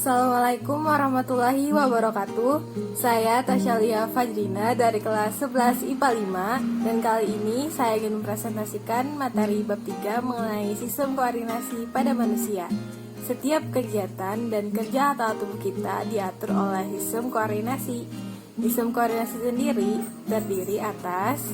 Assalamualaikum warahmatullahi wabarakatuh. Saya Tasyalia Fajrina dari kelas 11 IPA 5, dan kali ini saya ingin mempresentasikan materi bab 3 mengenai sistem koordinasi pada manusia. Setiap kegiatan dan kerja atau tubuh kita diatur oleh sistem koordinasi. Sistem koordinasi sendiri terdiri atas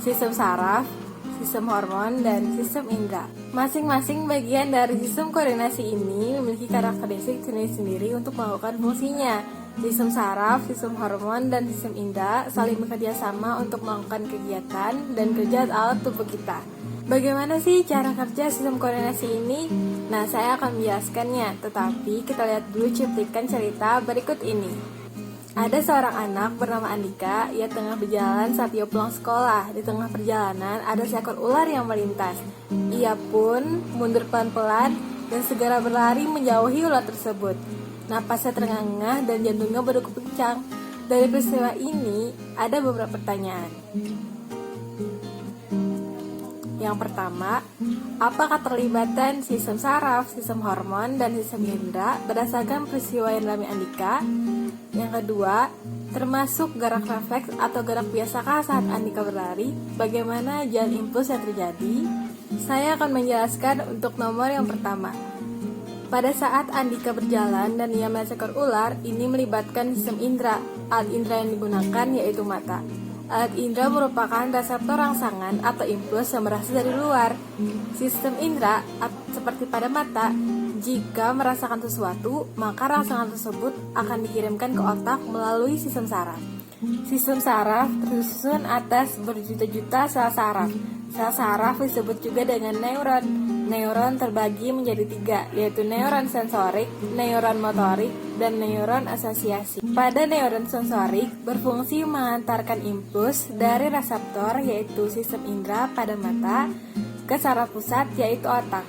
sistem saraf, sistem hormon, dan sistem indera. Masing-masing bagian dari sistem koordinasi ini memiliki karakteristik sendiri-sendiri untuk melakukan fungsinya. Sistem saraf, sistem hormon, dan sistem indera saling bekerja sama untuk melakukan kegiatan dan kerja alat tubuh kita. Bagaimana sih cara kerja sistem koordinasi ini? Nah, saya akan menjelaskannya, tetapi kita lihat dulu cuplikan cerita berikut ini. Ada seorang anak bernama Andika. Ia tengah berjalan saat ia pulang sekolah. Di tengah perjalanan ada seekor ular yang melintas. Ia pun mundur pelan-pelan dan segera berlari menjauhi ular tersebut. Napasnya terengah-engah dan jantungnya berdegup kencang. Dari peristiwa ini ada beberapa pertanyaan. Yang pertama, apakah terlibatan sistem saraf, sistem hormon, dan sistem indera berdasarkan peristiwa yang dialami Andika? Yang kedua, termasuk gerak refleks atau gerak biasakah saat Andika berlari? Bagaimana jalan impuls yang terjadi? Saya akan menjelaskan untuk nomor yang pertama. Pada saat Andika berjalan dan ia melihat seekor ular, ini melibatkan sistem indera. Alat indera yang digunakan yaitu mata. Alat indera merupakan reseptor rangsangan atau impuls yang berasal dari luar. Sistem indera, seperti pada mata, jika merasakan sesuatu, maka rangsangan tersebut akan dikirimkan ke otak melalui sistem saraf. Sistem saraf tersusun atas berjuta-juta sel saraf. Sel saraf disebut juga dengan neuron. Neuron terbagi menjadi 3, yaitu neuron sensorik, neuron motorik, dan neuron asosiasi. Pada neuron sensorik berfungsi mengantarkan impuls dari reseptor yaitu sistem indera pada mata ke saraf pusat yaitu otak.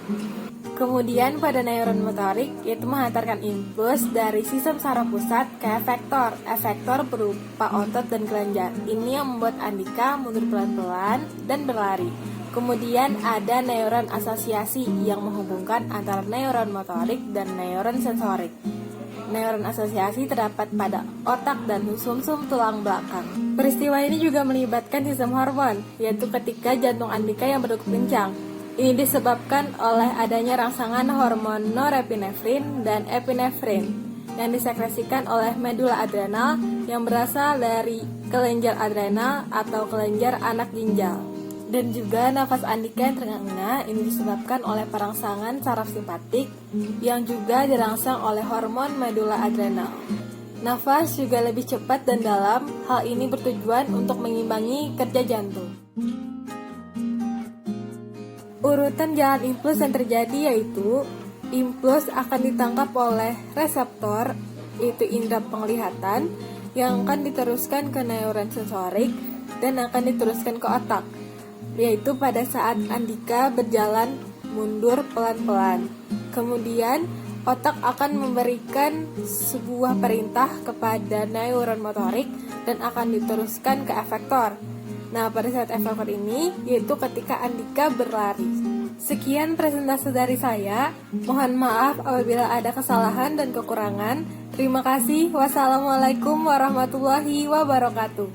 Kemudian pada neuron motorik yaitu menghantarkan impuls dari sistem saraf pusat ke efektor. Efektor berupa otot dan kelenjar. Ini yang membuat Andika mundur pelan-pelan dan berlari. Kemudian ada neuron asosiasi yang menghubungkan antara neuron motorik dan neuron sensorik. Neuron asosiasi terdapat pada otak dan sumsum tulang belakang. Peristiwa ini juga melibatkan sistem hormon, yaitu ketika jantung Andika yang berdegup kencang. Ini disebabkan oleh adanya rangsangan hormon norepinefrin dan epinefrin yang disekresikan oleh medula adrenal yang berasal dari kelenjar adrenal atau kelenjar anak ginjal. Dan juga nafas Andika yang terengah-engah ini disebabkan oleh perangsangan saraf simpatik yang juga dirangsang oleh hormon medula adrenal. Nafas juga lebih cepat dan dalam. Hal ini bertujuan untuk mengimbangi kerja jantung. Urutan jalan impuls yang terjadi yaitu impuls akan ditangkap oleh reseptor, yaitu indera penglihatan, yang akan diteruskan ke neuron sensorik dan akan diteruskan ke otak, yaitu pada saat Andika berjalan mundur pelan-pelan. Kemudian otak akan memberikan sebuah perintah kepada neuron motorik dan akan diteruskan ke efektor. Nah, pada saat efektor ini yaitu ketika Andika berlari. Sekian presentasi dari saya. Mohon maaf apabila ada kesalahan dan kekurangan. Terima kasih. Wassalamualaikum warahmatullahi wabarakatuh.